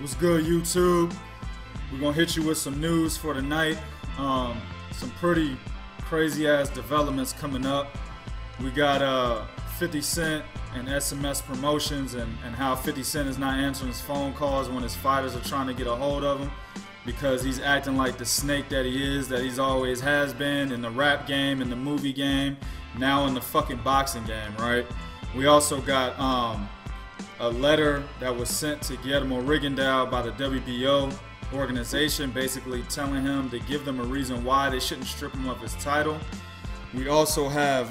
What's good, YouTube? We're gonna hit you with some news for tonight. Some pretty crazy ass developments coming up. We got 50 Cent and SMS promotions and how 50 Cent is not answering his phone calls when his fighters are trying to get a hold of him because he's acting like the snake that he is, that he's always has been in the rap game, in the movie game, now in the fucking boxing game, right? We also got a letter that was sent to Guillermo Rigondeaux by the WBO organization, basically telling him to give them a reason why they shouldn't strip him of his title. We also have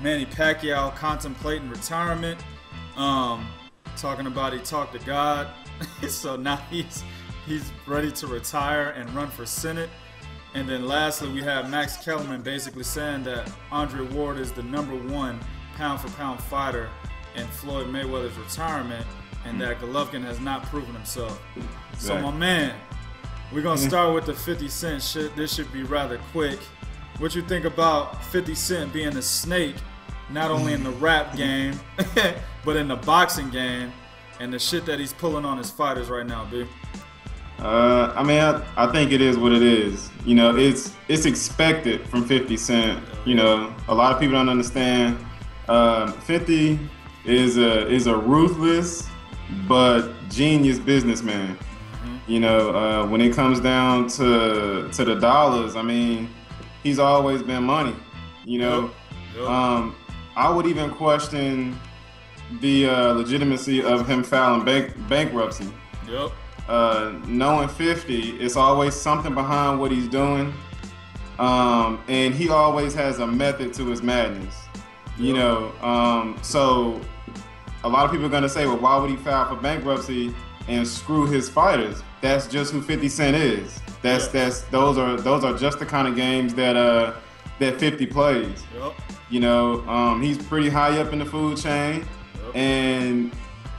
Manny Pacquiao contemplating retirement, talking about he talked to God, so now he's ready to retire and run for Senate. And then lastly, we have Max Kellerman basically saying that Andre Ward is the #1 pound-for-pound fighter in Floyd Mayweather's retirement, and that Golovkin has not proven himself. Exactly. So my man, we're gonna start with the 50 Cent shit. This should be rather quick. What you think about 50 Cent being a snake, not only in the rap game, but in the boxing game, and the shit that he's pulling on his fighters right now, B? I think it is what it is. You know, it's expected from 50 Cent. You know, a lot of people don't understand. 50 is a ruthless but genius businessman. You know, when it comes down to the dollars, I mean, he's always been money. You know, I would even question the legitimacy of him filing bankruptcy. Yep. Knowing 50, it's always something behind what he's doing, and he always has a method to his madness. You know, so a lot of people are gonna say, well, why would he file for bankruptcy and screw his fighters? That's just who 50 Cent is. Those are just the kind of games that 50 plays. Yep. You know, he's pretty high up in the food chain, and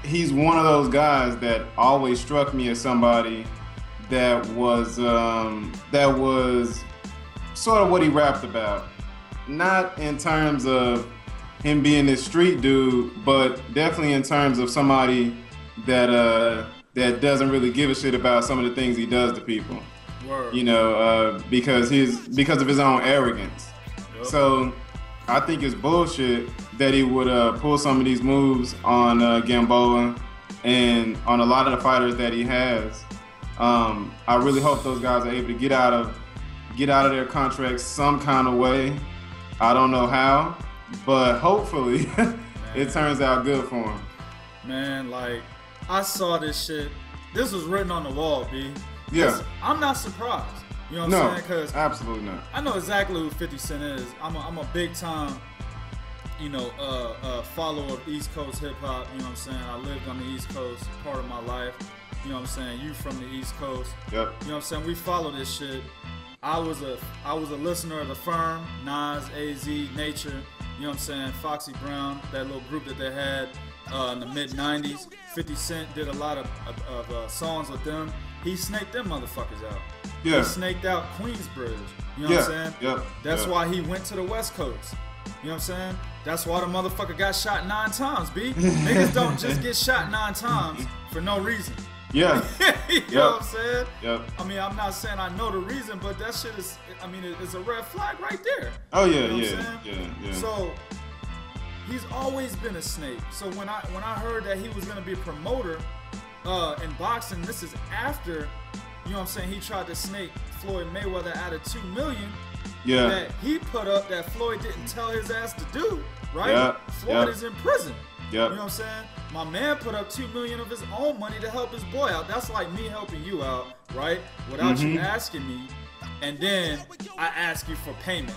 he's one of those guys that always struck me as somebody that was sort of what he rapped about. Not in terms of him being this street dude, but definitely in terms of somebody that doesn't really give a shit about some of the things he does to people. Word. You know, because of his own arrogance. Yep. So I think it's bullshit that he would pull some of these moves on Gamboa and on a lot of the fighters that he has. I really hope those guys are able to get out of their contracts some kind of way. I don't know how, but hopefully it turns out good for him. Man, like, I saw this shit. This was written on the wall, B. Yeah. I'm not surprised. You know what I'm saying? Because absolutely not. I know exactly who 50 Cent is. I'm a big time, you know, follower of East Coast hip hop. You know what I'm saying? I lived on the East Coast part of my life. You know what I'm saying? You from the East Coast. Yep. You know what I'm saying? We follow this shit. I was a listener of The Firm, Nas, AZ, Nature. You know what I'm saying? Foxy Brown, that little group that they had in the mid 90s. 50 Cent did a lot of songs with them. He snaked them motherfuckers out. Yeah. He snaked out Queensbridge. You know what I'm saying? Yep. That's why he went to the West Coast. You know what I'm saying? That's why the motherfucker got shot 9 times, B. Niggas don't just get shot 9 times for no reason. Yeah. You know what I'm saying? Yep. I mean, I'm not saying I know the reason, but that shit is, I mean, it's a red flag right there. Oh yeah, you know yeah. So he's always been a snake. So when I heard that he was gonna be a promoter in boxing, this is after, you know what I'm saying, he tried to snake Floyd Mayweather out of $2 million. Yeah. That he put up that Floyd didn't tell his ass to do, right? Yeah. Floyd is in prison. Yep. You know what I'm saying? My man put up $2 million of his own money to help his boy out. That's like me helping you out, right? Without you asking me, and then I ask you for payment.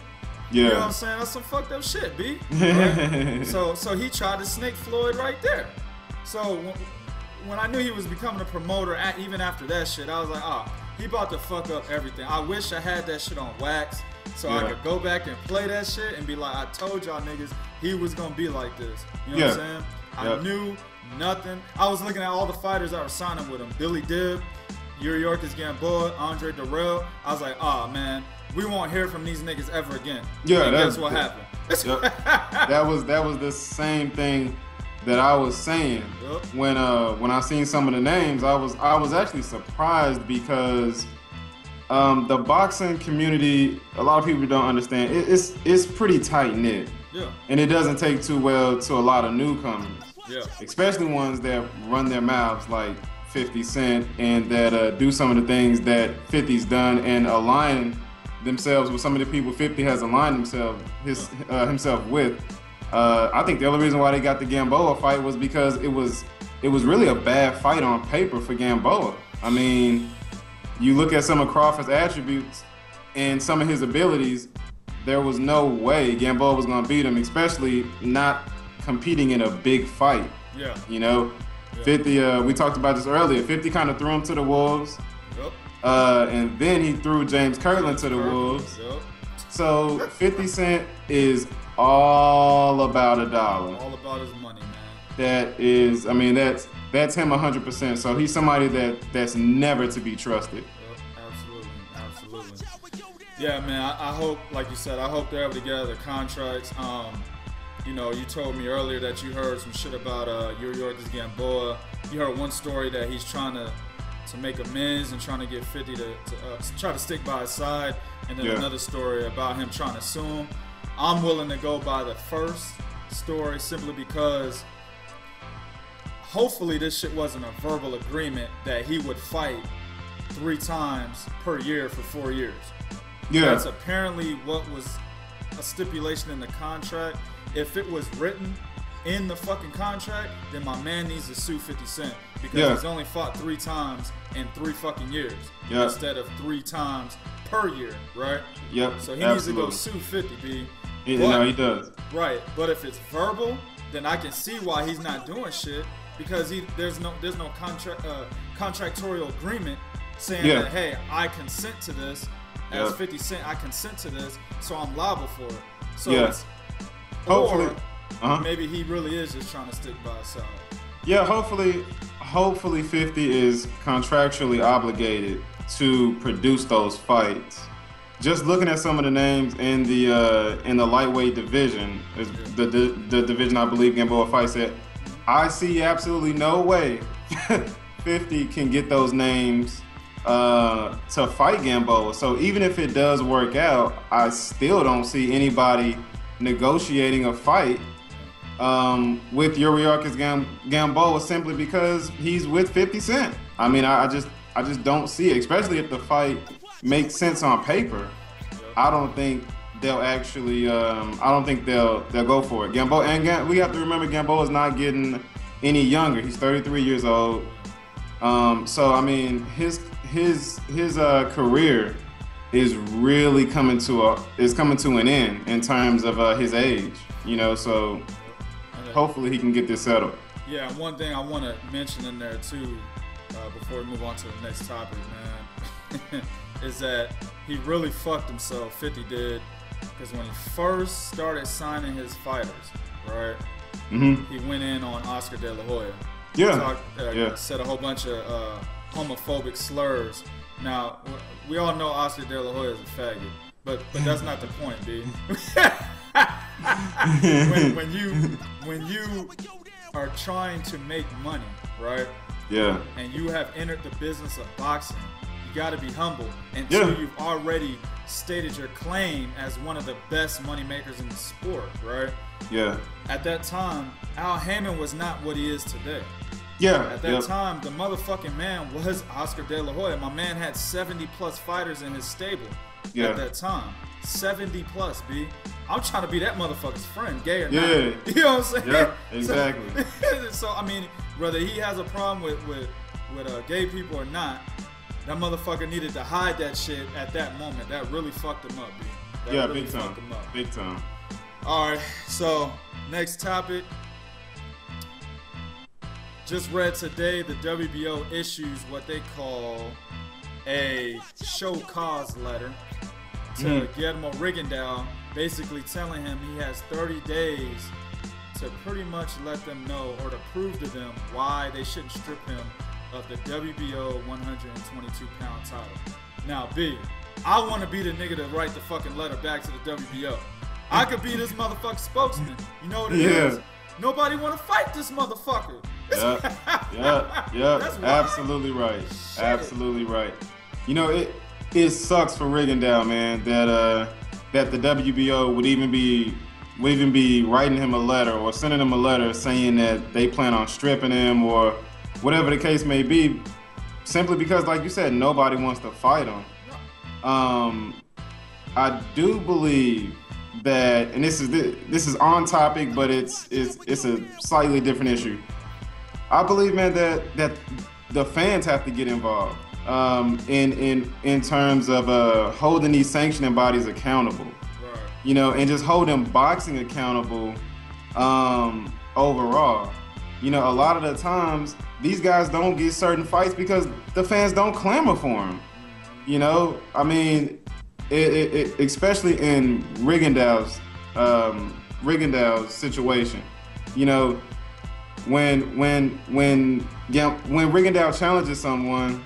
Yeah. You know what I'm saying? That's some fucked up shit, B. Right? So he tried to snake Floyd right there. So when I knew he was becoming a promoter, even after that shit, I was like, he about to fuck up everything. I wish I had that shit on wax so I could go back and play that shit and be like, I told y'all niggas he was gonna be like this. You know what I'm saying? I knew nothing. I was looking at all the fighters that were signing with him. Billy Dibb, Yuri Yorkis Gamboa, Andre Darrell. I was like, man, we won't hear from these niggas ever again. Yeah, and guess what happened? That was the same thing that I was saying when I seen some of the names. I was actually surprised because the boxing community, a lot of people don't understand. It's pretty tight knit. Yeah. And it doesn't take too well to a lot of newcomers. Yeah. Especially ones that run their mouths like 50 Cent and that do some of the things that 50's done and align themselves with some of the people 50 has aligned himself with. I think the only reason why they got the Gamboa fight was because it was really a bad fight on paper for Gamboa. I mean, you look at some of Crawford's attributes and some of his abilities, there was no way Gamboa was going to beat him, especially not competing in a big fight. Yeah. You know, 50, we talked about this earlier, 50 kind of threw him to the wolves. Yep. And then he threw James Kirtland to the wolves. Yep. So 50 Cent is all about a dollar. All about his money, man. That is, I mean, that's him 100%. So he's somebody that's never to be trusted. Absolutely. Yeah, man, I hope, like you said, I hope they're able to get other contracts. You know, you told me earlier that you heard some shit about Yuriorkis Gamboa. You heard one story that he's trying to make amends and trying to get 50 to try to stick by his side. And then another story about him trying to sue him. I'm willing to go by the first story simply because hopefully this shit wasn't a verbal agreement that he would fight 3 times per year for 4 years. Yeah. That's apparently what was a stipulation in the contract. If it was written in the fucking contract, then my man needs to sue 50 Cent because he's only fought 3 times in 3 fucking years instead of 3 times per year, right? Yep. So he needs to go sue 50, B. No, he does. Right, but if it's verbal, then I can see why he's not doing shit because there's no contractual agreement saying that, hey, I consent to this. As 50 Cent, I consent to this, so I'm liable for it. So it's, hopefully, maybe he really is just trying to stick by his side. Yeah, hopefully 50 is contractually obligated to produce those fights. Just looking at some of the names in the lightweight division, is the division I believe Gamboa fights at, I see absolutely no way 50 can get those names to fight Gamboa. So even if it does work out, I still don't see anybody negotiating a fight with Yuriorkis Gamboa simply because he's with 50 Cent. I mean, I just don't see it, especially if the fight makes sense on paper. I don't think they'll actually. I don't think they'll go for it. Gamboa, and we have to remember Gamboa is not getting any younger. He's 33 years old. So I mean, his career is really coming to an end in terms of his age. You know, so hopefully he can get this settled. Yeah, one thing I want to mention in there too, before we move on to the next topic, man, is that he really fucked himself. 50 did, because when he first started signing his fighters, right? Mm-hmm. He went in on Oscar De La Hoya. Yeah. Said a whole bunch of homophobic slurs. Now, we all know Oscar De La Hoya is a faggot, but that's not the point, B. when you are trying to make money, right? Yeah. And you have entered the business of boxing, you got to be humble until you've already stated your claim as one of the best money makers in the sport, right? Yeah. At that time, Al Haymon was not what he is today. Yeah. At that time, the motherfucking man was Oscar De La Hoya. My man had 70 plus fighters in his stable at that time. 70 plus, B. I'm trying to be that motherfucker's friend, gay or not. You know what I'm saying? Yeah, exactly. So I mean, whether he has a problem with gay people or not, that motherfucker needed to hide that shit at that moment. That really fucked him up, B. Big time. Big time. All right, so next topic. Just read today the WBO issues what they call a show cause letter to Guillermo Rigondeaux, basically telling him he has 30 days to pretty much let them know or to prove to them why they shouldn't strip him of the WBO 122-pound title. Now, B, I want to be the nigga to write the fucking letter back to the WBO. I could be this motherfucking spokesman. You know what it is? Nobody want to fight this motherfucker. Yeah. Absolutely right. Shit. Absolutely right. You know, it sucks for Rigondeaux, man, that the WBO would even be writing him a letter or sending him a letter saying that they plan on stripping him or whatever the case may be, simply because, like you said, nobody wants to fight him. I do believe that, and this is on topic, but it's a slightly different issue. I believe, man, that the fans have to get involved in terms of holding these sanctioning bodies accountable. Right. You know, and just holding boxing accountable overall. You know, a lot of the times these guys don't get certain fights because the fans don't clamor for them. You know, I mean, it especially in Rigondeaux's situation. You know, when Rigondeaux challenges someone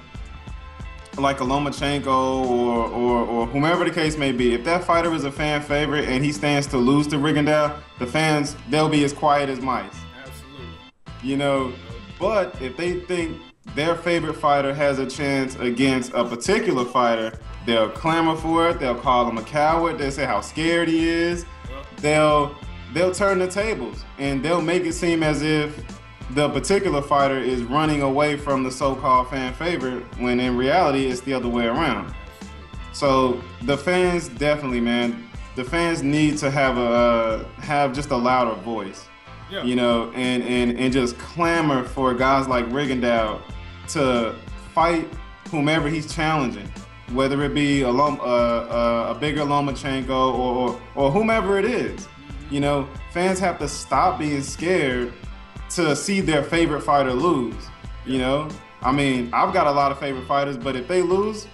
like a Lomachenko or whomever the case may be, if that fighter is a fan favorite and he stands to lose to Rigondeaux, the fans, they'll be as quiet as mice. Absolutely. You know, but if they think their favorite fighter has a chance against a particular fighter, they'll clamor for it, they'll call him a coward, they'll say how scared he is, they'll turn the tables, and they'll make it seem as if the particular fighter is running away from the so-called fan favorite, when in reality it's the other way around. So the fans definitely, man, the fans need to have just a louder voice, you know, and just clamor for guys like Rigondeaux to fight whomever he's challenging, whether it be a bigger Lomachenko or whomever it is. You know, fans have to stop being scared to see their favorite fighter lose. You know, I mean, I've got a lot of favorite fighters, but if they lose,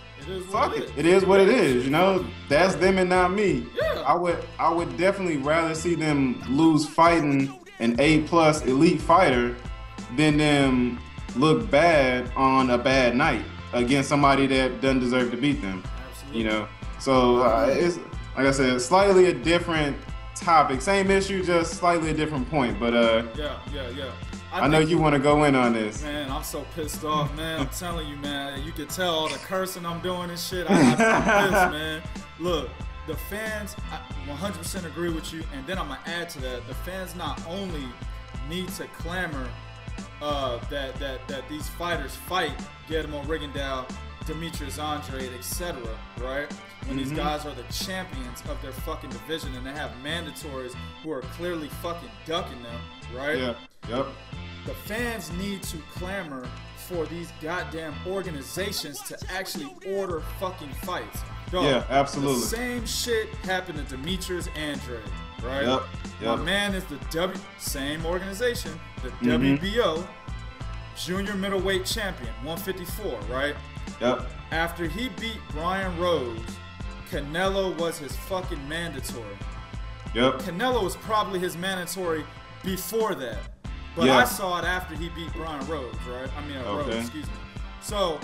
fuck it. It is what it is. You know, that's them and not me. Yeah. I would definitely rather see them lose fighting an A+ elite fighter than them look bad on a bad night against somebody that doesn't deserve to beat them. Absolutely. You know, so it's, like I said, slightly a different topic, same issue, just slightly a different point. But yeah. I know you want to go in on this. Man, I'm so pissed off, man. I'm telling you, man. You can tell all the cursing I'm doing and shit. I'm pissed, man. Look, the fans, I 100% agree with you. And then I'm going to add to that. The fans not only need to clamor that these fighters fight Guillermo Rigondeaux, Demetrius Andrade, etc., right? When these guys are the champions of their fucking division and they have mandatories who are clearly fucking ducking them, right? Yeah, yep. The fans need to clamor for these goddamn organizations to actually order fucking fights. Dog, yeah, absolutely. The same shit happened to Demetrius Andrade, right? Yep. My man is the same organization, the WBO junior middleweight champion, 154, right? Yep. After he beat Brian Rose, Canelo was his fucking mandatory. Yep. Canelo was probably his mandatory before that. But I saw it after he beat Brian Rose, right? I mean, Rose, excuse me. So,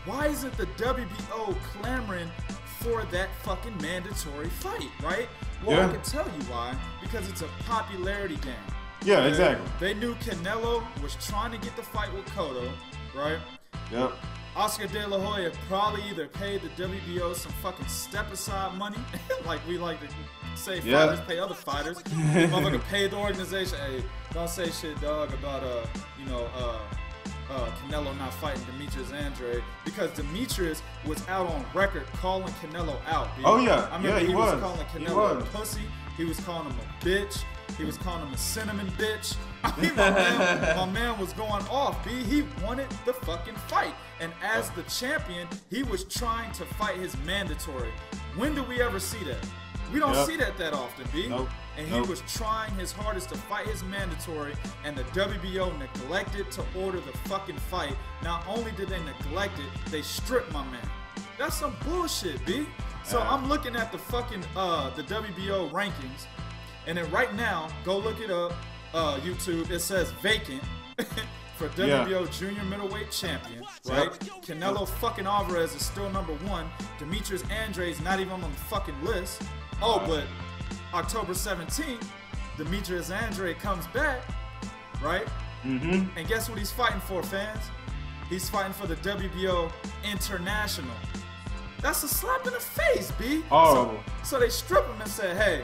why isn't the WBO clamoring for that fucking mandatory fight, right? Well, I can tell you why. Because it's a popularity game. Yeah, exactly. They knew Canelo was trying to get the fight with Cotto, right? Yep. Oscar De La Hoya probably either paid the WBO some fucking step-aside money, like we like to say fighters pay other fighters. Motherfucker paid the organization, hey, don't say shit, dog, about, Canelo not fighting Demetrius Andrade, because Demetrius was out on record calling Canelo out, dude. Oh, yeah. I remember he was calling Canelo a pussy. He was calling him a bitch. He was calling him a cinnamon bitch. I mean, my man was going off, B. He wanted the fucking fight. And as the champion, he was trying to fight his mandatory. When do we ever see that? We don't see that often, B. Nope. And he was trying his hardest to fight his mandatory, and the WBO neglected to order the fucking fight. Not only did they neglect it, they stripped my man. That's some bullshit, B. So I'm looking at the fucking the WBO rankings, and then right now, go look it up, YouTube. It says vacant for WBO Junior Middleweight Champion, right? Canelo fucking Alvarez is still #1. Demetrius Andrade is not even on the fucking list. Oh, but October 17th, Demetrius Andrade comes back, right? Mm-hmm. And guess what he's fighting for, fans? He's fighting for the WBO International. That's a slap in the face, B. Horrible. So they strip him and say, hey,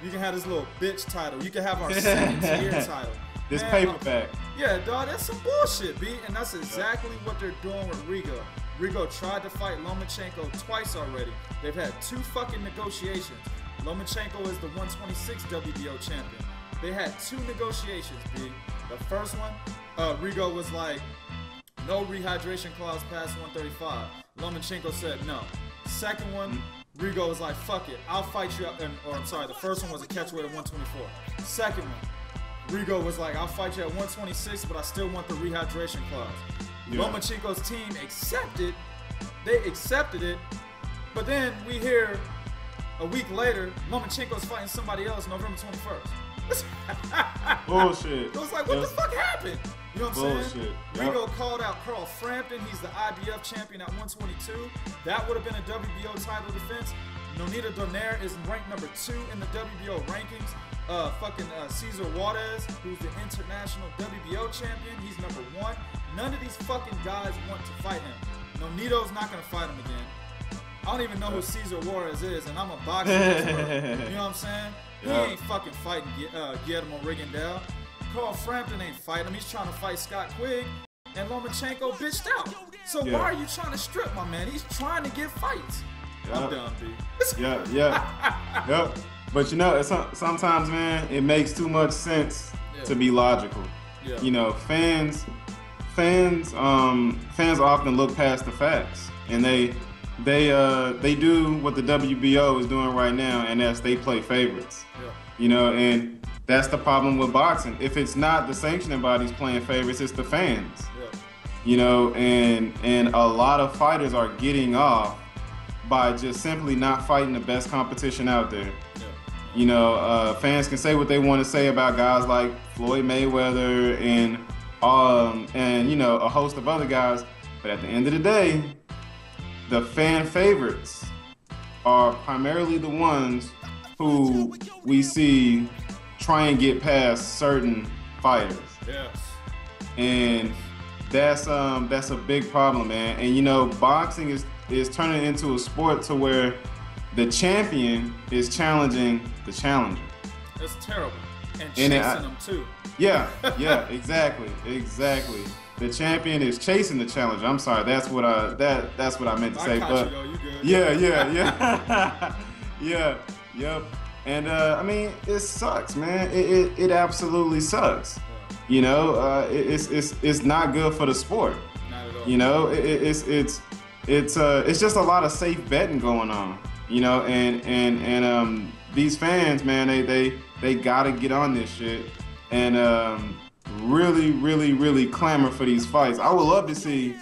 you can have this little bitch title. You can have our second-tier title. This Man, paperback. Yeah, dog, that's some bullshit, B. And that's exactly what they're doing with Rigo. Rigo tried to fight Lomachenko twice already. They've had 2 fucking negotiations. Lomachenko is the 126 WBO champion. They had 2 negotiations, B. The first one, Rigo was like, no rehydration clause past 135. Lomachenko said no. Second one, Rigo was like, fuck it, I'll fight you up. The first one was a catchweight at 124. Second one, Rigo was like, I'll fight you at 126, but I still want the rehydration clause. Yeah. Lomachenko's team accepted. They accepted it. But then we hear a week later, Lomachenko's fighting somebody else November 21st. Bullshit. It was like, what the fuck happened? You know what I'm saying? Rigo Yep. called out Carl Frampton. He's the IBF champion at 122. That would have been a WBO title defense. Nonito Donaire is ranked number 2 in the WBO rankings. Cesar Juarez, who's the international WBO champion, he's number 1. None of these fucking guys want to fight him. Nonito's not going to fight him again. I don't even know who Cesar Juarez is, and I'm a boxing expert. You know what I'm saying? He ain't fucking fighting Guillermo Rigondeaux. Carl Frampton ain't fighting him. He's trying to fight Scott Quigg, and Lomachenko bitched out. So why are you trying to strip my man? He's trying to get fights. I'm done, B. Yep. But you know, sometimes, man, it makes too much sense to be logical. Yeah. You know, fans often look past the facts, and they do what the WBO is doing right now, and that's they play favorites. Yeah. You know, and that's the problem with boxing. If it's not the sanctioning bodies playing favorites, it's the fans. Yeah. You know, and a lot of fighters are getting off by just simply not fighting the best competition out there. Yeah. You know, fans can say what they want to say about guys like Floyd Mayweather and you know, a host of other guys, but at the end of the day, the fan favorites are primarily the ones who we see try and get past certain fighters. Yes. And that's a big problem, man. And you know, boxing is turning into a sport to where the champion is challenging the challenger. That's terrible. And chasing them too. Yeah, exactly. The champion is chasing the challenger. I'm sorry, that's what I meant to say. But you good. Yep. And I mean, it sucks, man. It absolutely sucks. Yeah. You know, it's not good for the sport. Not at all. You know, it's just a lot of safe betting going on. You know, and these fans, man, they gotta get on this shit and really clamor for these fights. I would love to see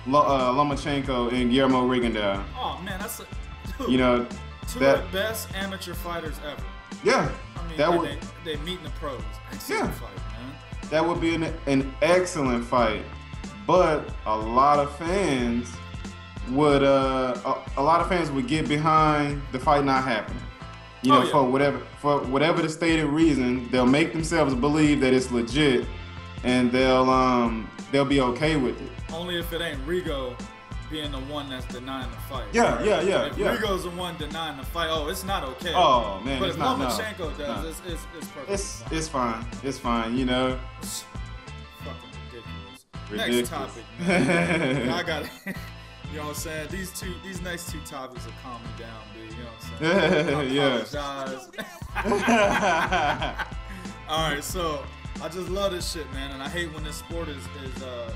Lomachenko and Guillermo Rigondeaux. Oh man, that's dude, you know, two of the best amateur fighters ever. Yeah, I mean, they meet in the pros. Excellent fight, man. That would be an excellent fight, but a lot of fans would get behind the fight not happening. You know, for whatever the stated reason, they'll make themselves believe that it's legit, and they'll be okay with it. Only if it ain't Rigo being the one that's denying the fight. Yeah. If Rigo's the one denying the fight, it's not okay. Oh man, but it's if not. Lomachenko does, it's perfect. It's fine. It's fine. You know. It's fucking ridiculous. Next topic, man. I got it. You know what I'm saying? These next 2 topics will calm me down, B. You know what I'm saying? I apologize. All right, so I just love this shit, man, and I hate when this sport is there's a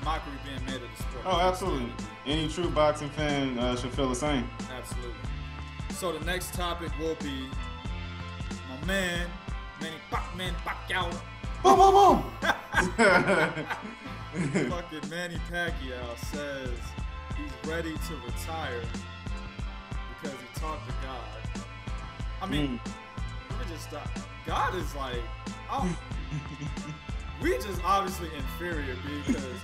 mockery being made of the sport. Oh, absolutely. Any true boxing fan should feel the same. Absolutely. So the next topic will be my man, Manny Pacquiao. Boom, boom. Fucking Manny Pacquiao says he's ready to retire because he talked to God. I mean, let me just stop. God is like, we just obviously inferior because,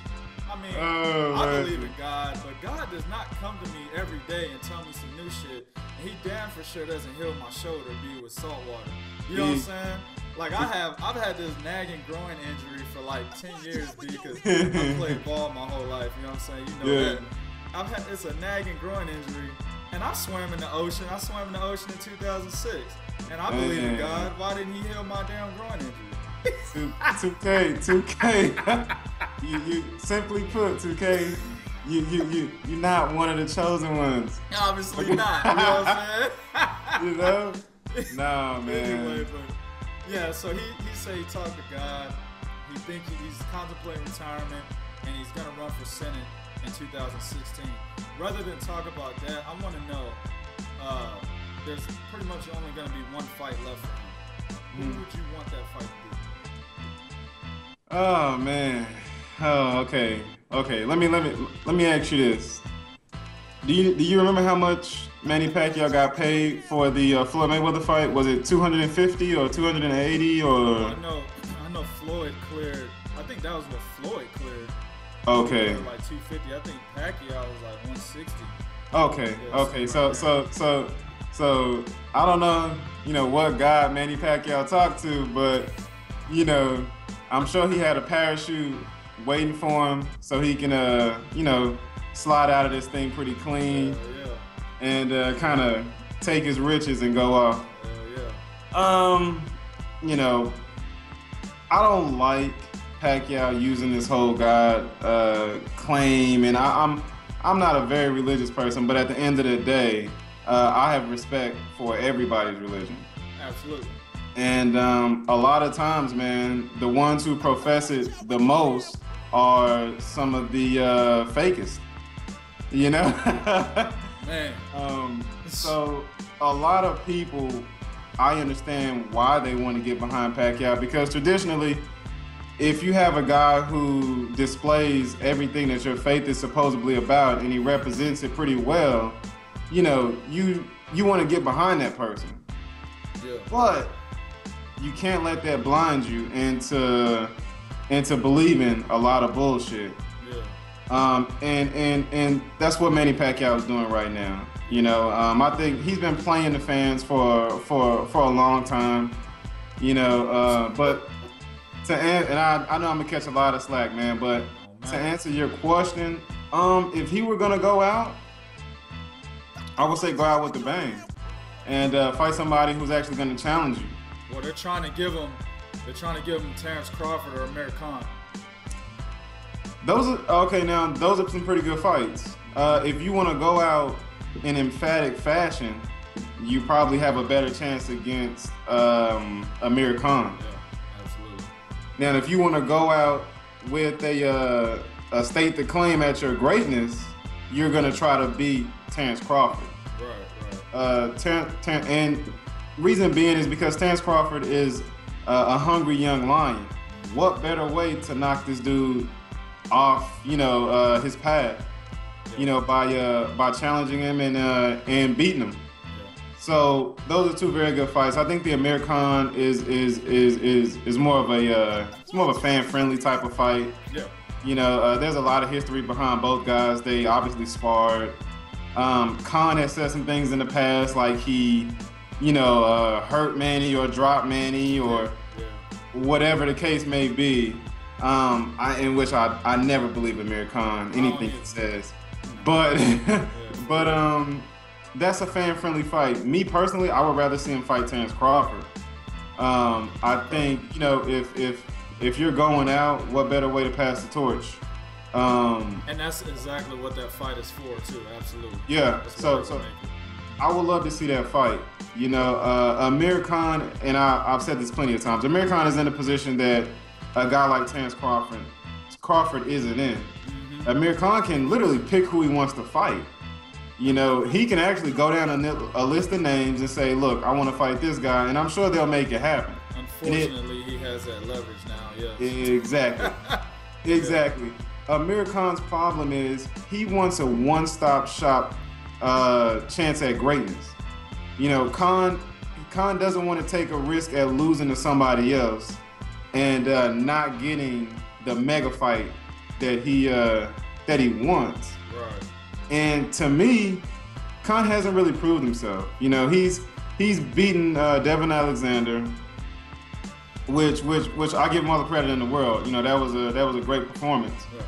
I mean, Oh, I man. believe in God, but God does not come to me every day and tell me some new shit. And he damn for sure doesn't heal my shoulder, be with salt water. You know what I'm saying? Like I've had this nagging groin injury for like 10 years, because I played ball my whole life. You know what I'm saying? You know that. It's a nagging groin injury, and I swam in the ocean. I swam in the ocean in 2006, and I believe in God. Why didn't he heal my damn groin injury? 2K. You simply put, 2K. You're not one of the chosen ones. Obviously not. You know what I'm saying? You know? No, man. Anyway, but yeah, so he said he talked to God. He think he's contemplating retirement, and he's gonna run for Senate in 2016. Rather than talk about that, I want to know. There's pretty much only gonna be one fight left for him. Who would you want that fight to be? Oh man. Oh, okay. Let me ask you this. Do you remember how much Manny Pacquiao got paid for the Floyd Mayweather fight? Was it 250 or 280 or? I know Floyd cleared. I think that was what Floyd cleared. Okay. Like 250. I think Pacquiao was like 160. Okay. Yeah, Okay. So I don't know, what God Manny Pacquiao talked to, but I'm sure he had a parachute waiting for him so he can slide out of this thing pretty clean and kind of take his riches and go off. I don't like Pacquiao using this whole God claim, and I'm not a very religious person, but at the end of the day, I have respect for everybody's religion. Absolutely. And a lot of times, man, the ones who profess it the most are some of the fakest, Man. So a lot of people, I understand why they want to get behind Pacquiao, because traditionally, if you have a guy who displays everything that your faith is supposedly about and he represents it pretty well, you want to get behind that person. Yeah. But you can't let that blind you into believing a lot of bullshit. Yeah. And that's what Manny Pacquiao is doing right now. I think he's been playing the fans for a long time. But and I know I'm gonna catch a lot of slack, man. But to answer your question, if he were gonna go out, I would say go out with the bang and fight somebody who's actually gonna challenge you. Well, they're trying to give him Terrence Crawford or Amir Khan. Those are some pretty good fights. If you want to go out in emphatic fashion, you probably have a better chance against Amir Khan. Yeah, absolutely. Now, if you want to go out with a state the claim at your greatness, you're gonna try to beat Terrence Crawford. Right. And reason being is because Terrence Crawford is a hungry young lion. What better way to knock this dude off, his path, by challenging him and beating him. Yeah. So those are two very good fights. I think the Amir Khan is more of a fan-friendly type of fight. Yeah. There's a lot of history behind both guys. They obviously sparred. Khan has said some things in the past, like he, hurt Manny or dropped Manny or whatever the case may be. In which I never believe Amir Khan, anything he says. But that's a fan-friendly fight. Me personally, I would rather see him fight Terrence Crawford. I think, if you're going out, what better way to pass the torch? And that's exactly what that fight is for, too. Absolutely. Yeah. So I would love to see that fight. Amir Khan, and I've said this plenty of times, Amir Khan is in a position that a guy like Terrence Crawford isn't in. Mm-hmm. Amir Khan can literally pick who he wants to fight. He can actually go down a list of names and say, look, I want to fight this guy, and I'm sure they'll make it happen. Unfortunately, he has that leverage now, yes. Exactly. Exactly. Amir Khan's problem is he wants a one-stop shop chance at greatness. Khan doesn't want to take a risk at losing to somebody else and not getting the mega fight that he wants. Right. And to me, Khan hasn't really proved himself. You know, he's beaten Devin Alexander, which I give him all the credit in the world. You know, that was a great performance. Yeah,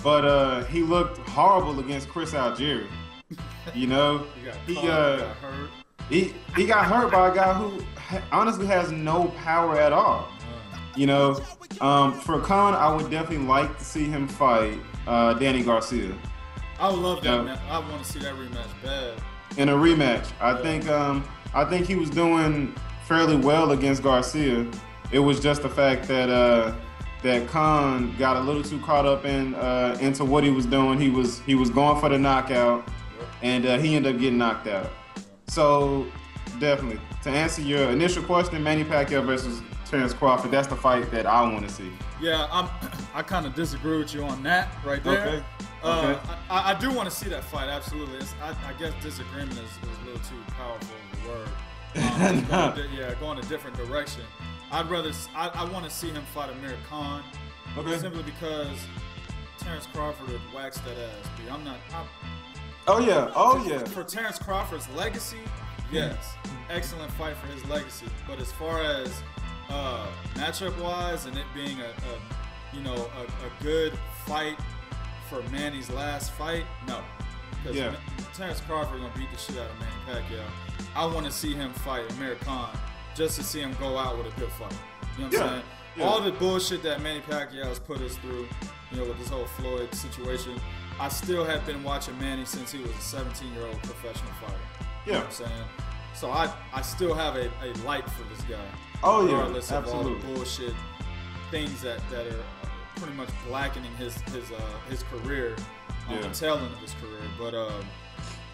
but he looked horrible against Chris Algieri. You know, he got hurt. He got hurt by a guy who honestly has no power at all. You know, for Khan, I would definitely like to see him fight Danny Garcia. I would love that, man. I want to see that rematch bad. In a rematch, I think he was doing fairly well against Garcia. It was just the fact that that Khan got a little too caught up into what he was doing. He was going for the knockout, and he ended up getting knocked out. So definitely, to answer your initial question, Manny Pacquiao versus Terence Crawford, that's the fight that I want to see. Yeah, I kind of disagree with you on that right there. Okay. I do want to see that fight, absolutely. I guess disagreement is a little too powerful of a word. Going a different direction. I want to see him fight Amir Khan. Okay. Simply because Terence Crawford would wax that ass. Oh yeah. For Terence Crawford's legacy, yes, excellent fight for his legacy. But as far as matchup wise and it being a good fight for Manny's last fight, no. Because Terence Crawford gonna beat the shit out of Manny Pacquiao. I want to see him fight Amir Khan just to see him go out with a good fight. You know what I'm saying? Yeah. All the bullshit that Manny Pacquiao has put us through, you know, with this whole Floyd situation, I still have been watching Manny since he was a 17-year-old professional fighter. You know what I'm saying? So I still have a light for this guy. Oh yeah, regardless of all the bullshit things that are pretty much blackening his career on the tail end of his career. But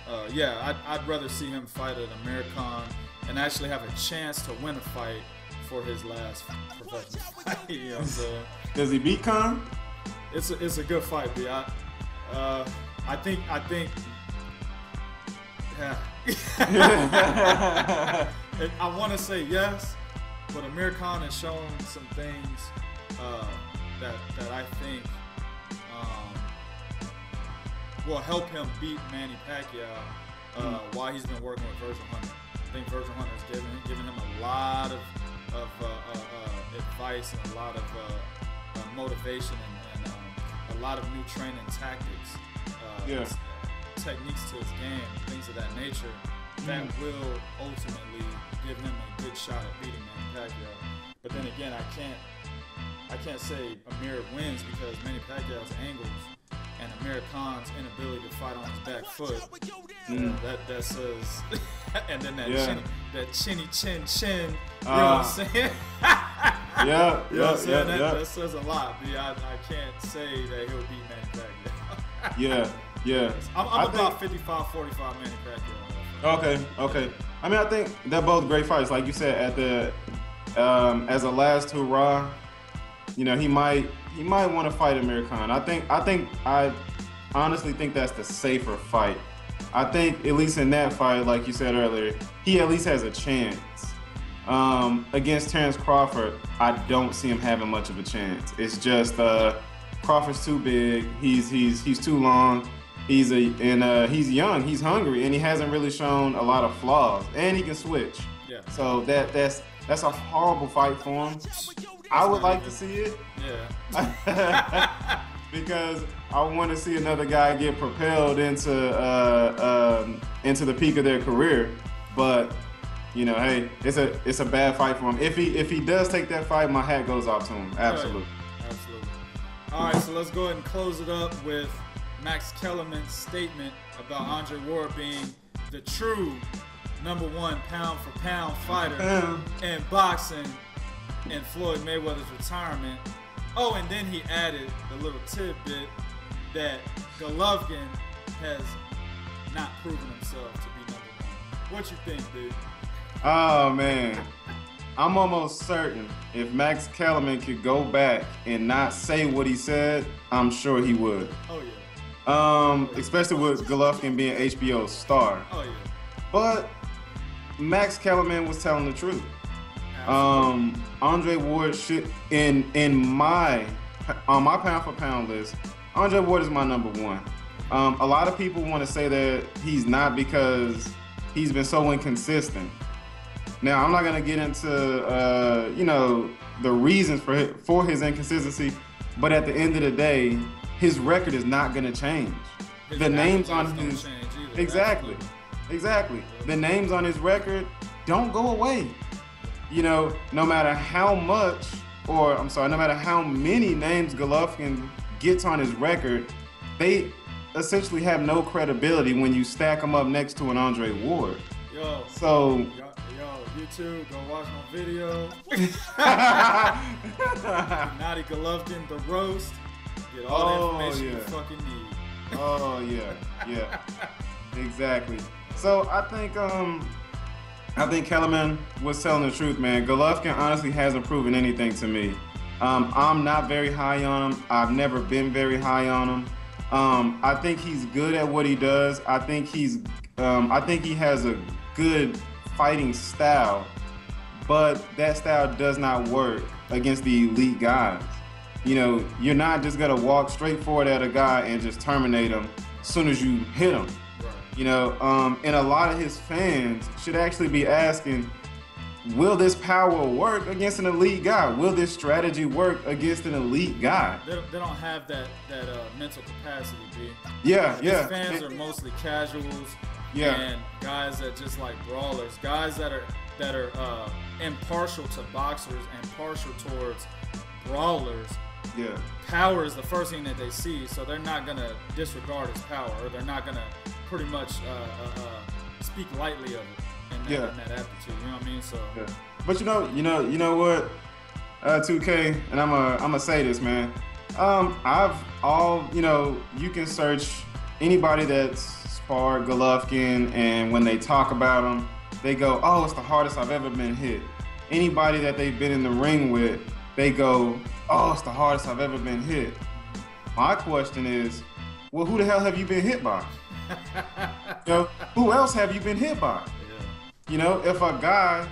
I'd rather see him fight an Amir Khan and actually have a chance to win a fight for his last professional fight. You know what I'm saying? Does he beat Khan? It's a good fight, B. I think. Yeah. I want to say yes, but Amir Khan has shown some things that I think will help him beat Manny Pacquiao while he's been working with Virgil Hunter. I think Virgil Hunter has given him a lot of advice and a lot of motivation and a lot of new training tactics, techniques to his game, things of that nature, that will ultimately give him a good shot at beating Manny Pacquiao. But then again, I can't say Amir wins because Manny Pacquiao's angles and Amir Khan's inability to fight on his back foot, that says, and then that chinny chin, you know what I'm saying? That says a lot. I can't say that he'll beat Manny Pacquiao. I'm about 55-45 Manny Pacquiao. Okay. I mean, I think they're both great fights. Like you said, at the as a last hurrah, you know, he might want to fight Amir Khan. I honestly think that's the safer fight. I think at least in that fight, like you said earlier, he at least has a chance. Against Terence Crawford, I don't see him having much of a chance. It's just Crawford's too big. He's too long. He's young. He's hungry, and he hasn't really shown a lot of flaws. And he can switch. Yeah. So that's a horrible fight for him. I would like to see it. Yeah. Because I want to see another guy get propelled into the peak of their career. But you know, hey, it's a bad fight for him. If he does take that fight, my hat goes off to him. Absolutely. Absolutely. All right, so let's go ahead and close it up with Max Kellerman's statement about Andre Ward being the true #1 pound-for-pound fighter in boxing in Floyd Mayweather's retirement. Oh, and then he added the little tidbit that Golovkin has not proven himself to be #1. What you think, dude? Oh, man. I'm almost certain if Max Kellerman could go back and not say what he said, I'm sure he would. Oh, yeah. Especially with Golovkin being HBO's star. Oh, yeah. But Max Kellerman was telling the truth. Andre Ward should, in my on my pound for pound list, Andre Ward is my number one. A lot of people want to say that he's not because he's been so inconsistent. Now, I'm not going to get into, you know, the reasons for his inconsistency, but at the end of the day, his record is not going to change. The names on his exactly. The names on his record don't go away. You know, no matter how much, or I'm sorry, no matter how many names Golovkin gets on his record, they essentially have no credibility when you stack them up next to an Andre Ward. Yo, YouTube, go watch my video. Naughty Golovkin, the roast. Get all the information you fucking need. Oh yeah, exactly. So I think Kellerman was telling the truth, man. Golovkin honestly hasn't proven anything to me. I'm not very high on him. I've never been very high on him. I think he's good at what he does. I think he has a good fighting style, but that style does not work against the elite guys. You know, you're not just gonna walk straight forward at a guy and just terminate him as soon as you hit him. Right. You know, and a lot of his fans should actually be asking, will this power work against an elite guy? Will this strategy work against an elite guy? They don't have that mental capacity, B. Yeah. His fans are mostly casuals. Yeah. And guys that just like brawlers, guys that are impartial to boxers and partial towards brawlers. Yeah. Power is the first thing that they see, so they're not gonna disregard his power, or they're not gonna pretty much speak lightly of it in that attitude. You know what I mean? So. Yeah. But you know what, 2K, and I'm gonna say this, man. You can search anybody that's sparred Golovkin, and when they talk about him, they go, "Oh, it's the hardest I've ever been hit." Anybody that they've been in the ring with, they go, "Oh, it's the hardest I've ever been hit." My question is, well, who the hell have you been hit by? You know, who else have you been hit by? Yeah. You know, if a guy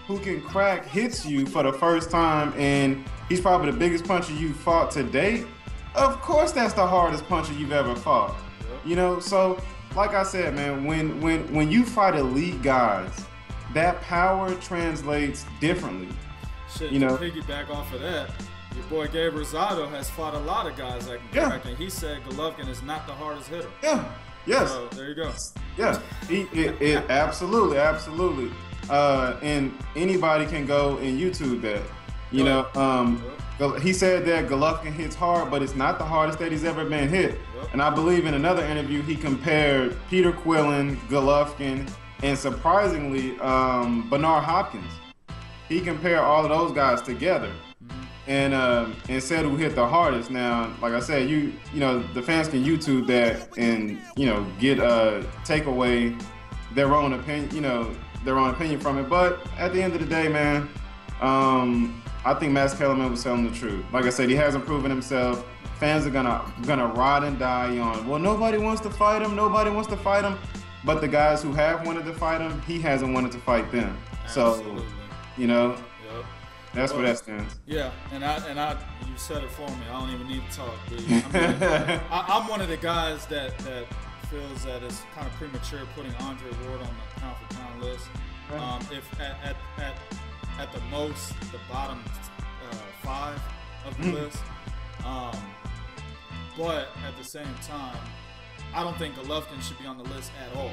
who can crack hits you for the first time and he's probably the biggest puncher you've fought to date, of course that's the hardest puncher you've ever fought. Yep. You know, so like I said, man, when you fight elite guys, that power translates differently. Shit, you know, to piggyback off of that, your boy Gabe Rosado has fought a lot of guys that can crack, and he said Golovkin is not the hardest hitter. Yeah. Yes. So there you go. Yeah. It absolutely. And anybody can go and YouTube that. You know, he said that Golovkin hits hard, but it's not the hardest that he's ever been hit. Yep. And I believe in another interview he compared Peter Quillen, Golovkin, and surprisingly Bernard Hopkins. He compared all of those guys together, and said who hit the hardest. Now, like I said, you know the fans can YouTube that and take away their own opinion from it. But at the end of the day, man, I think Max Kellerman was telling the truth. Like I said, he hasn't proven himself. Fans are gonna ride and die on, well, nobody wants to fight him. But the guys who have wanted to fight him, he hasn't wanted to fight them. Absolutely. So, you know, Yep. that's where that stands. Yeah, and you said it for me. I don't even need to talk, dude. I'm one of the guys that feels that it's kind of premature putting Andre Ward on the pound for pound list. If at the most the bottom 5 of the list. But at the same time, I don't think Golovkin should be on the list at all.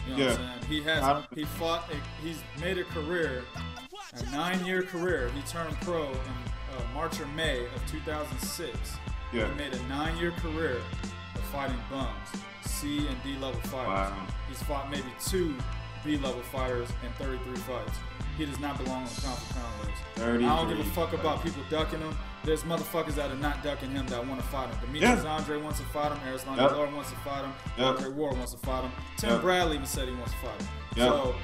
You know what I'm saying? He's made a career, a 9-year career. He turned pro in March or May of 2006. Yeah. He made a 9-year career of fighting bums, C and D level fighters. Wow. He's fought maybe 2 B level fighters in 33 fights. He does not belong on the pound for pound list. I don't give a fuck about people ducking him. There's motherfuckers that are not ducking him that want to fight him. Demetrius Andre wants to fight him. Arislan Delor wants to fight him. Andre Ward wants to fight him. Tim Bradley even said he wants to fight him. So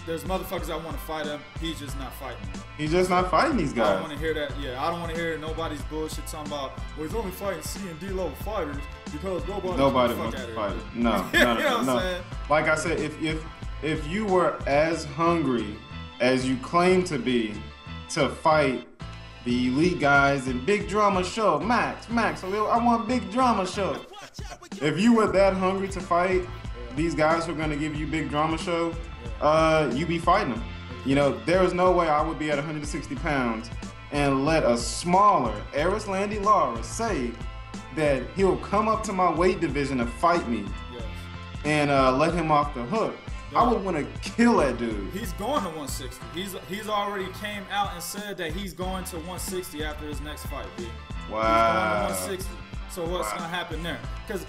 there's motherfuckers that want to fight him. He's just not fighting them. He's just not fighting these guys. I don't want to hear that. Yeah, I don't want to hear nobody's bullshit talking about, well, he's only fighting C and D level fighters because nobody wants to fight it. No. You know what I'm saying? Like I said, if you were as hungry as you claim to be to fight the elite guys and Big Drama Show. Max, I want Big Drama Show. If you were that hungry to fight these guys who are going to give you Big Drama Show, you be fighting them. You know, there is no way I would be at 160 pounds and let a smaller Erislandy Lara say that he'll come up to my weight division to fight me and let him off the hook. I would want to kill that dude. He's going to 160. He's already came out and said that he's going to 160 after his next fight, B. Wow. He's going to 160. So what's going to happen there? Because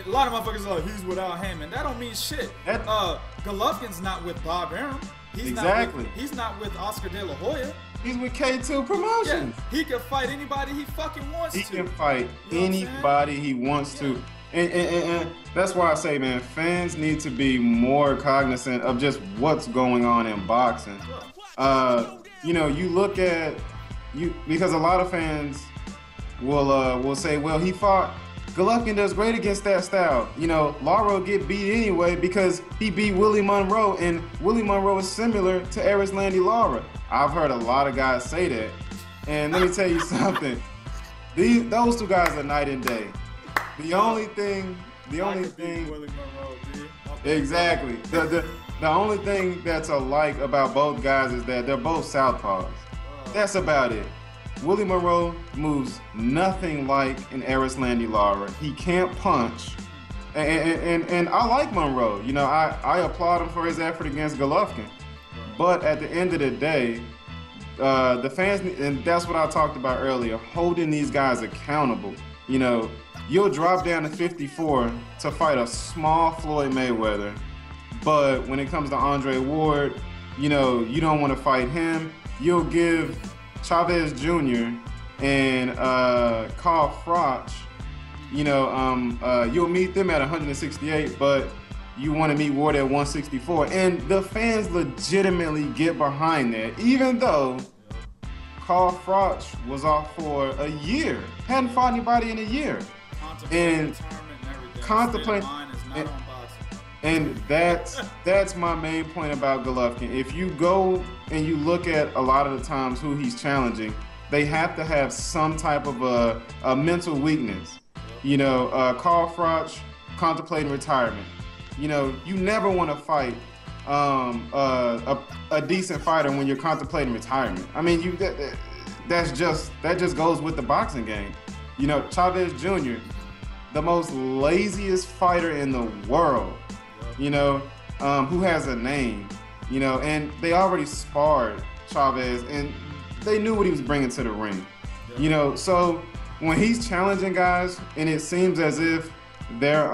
a lot of motherfuckers are like, he's without Hammond. That don't mean shit. Golovkin's not with Bob Arum. He's not with Oscar De La Hoya. He's with K2 Promotions. Yeah, he can fight anybody he fucking wants to. He can fight anybody he wants to. And that's why I say, man, fans need to be more cognizant of just what's going on in boxing. You know, you look at because a lot of fans will say, well, he fought. Golovkin does great against that style. You know, Lara will get beat anyway because he beat Willie Monroe, and Willie Monroe is similar to Erislandy Lara. I've heard a lot of guys say that, and let me tell you something. Those two guys are night and day. The only thing. Exactly. The only thing that's alike about both guys is that they're both southpaws. That's about it. Willie Monroe moves nothing like an Erislandy Lara. He can't punch. And I like Monroe. You know, I applaud him for his effort against Golovkin. But at the end of the day, the fans, and that's what I talked about earlier, holding these guys accountable. You know, you'll drop down to 54 to fight a small Floyd Mayweather. But when it comes to Andre Ward, you know, you don't want to fight him. You'll give Chavez Jr. and Carl Froch, you know, you'll meet them at 168, but you want to meet Ward at 164. And the fans legitimately get behind that, even though Carl Froch was off for a year, hadn't fought anybody in a year. Contemplating. And that's my main point about Golovkin. If you go and you look at a lot of the times who he's challenging, they have to have some type of a mental weakness. You know, Carl Froch contemplating retirement. You know, you never want to fight a decent fighter when you're contemplating retirement. I mean, that just goes with the boxing game. You know, Chavez Jr., the most laziest fighter in the world. You know, who has a name, you know, and they already sparred Chavez, and they knew what he was bringing to the ring, you know. So when he's challenging guys, and it seems as if they're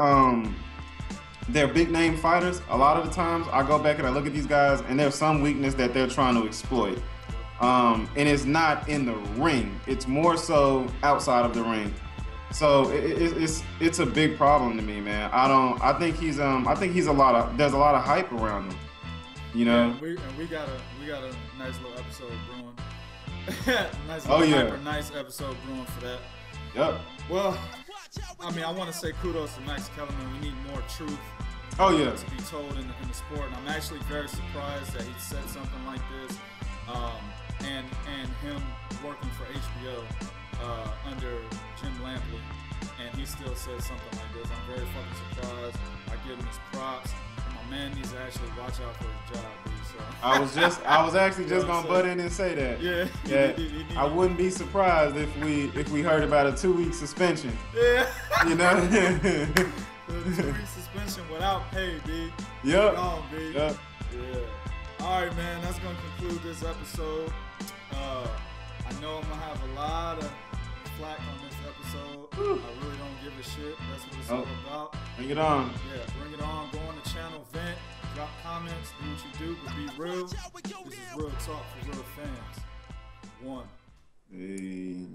big name fighters, a lot of the times I go back and I look at these guys, and there's some weakness that they're trying to exploit, and it's not in the ring; it's more so outside of the ring. So it's a big problem to me, man. I think he's there's a lot of hype around him, you know. Yeah, we got a nice little episode brewing. Nice episode brewing for that. Yep. Well, I mean, I want to say kudos to Max Kellerman. We need more truth. To be told in the sport, and I'm actually very surprised that he said something like this. And him working for HBO. Under Jim Lampley, and he still says something like this. I'm very fucking surprised. I give him his props. My man needs to actually watch out for his job, dude. So I was actually just gonna butt in and say that. Yeah. I wouldn't be surprised if we heard about a 2-week suspension. Yeah. You know. 2-week suspension without pay, B. Yep. B. Yep. Yeah. All right, man. That's gonna conclude this episode. I know I'm gonna have a lot of flack on this episode. I really don't give a shit. That's what it's all about. Bring it on. Yeah, bring it on. Go on the channel, vent, drop comments, do what you do, but be real. This is real talk for real fans. One. Hey.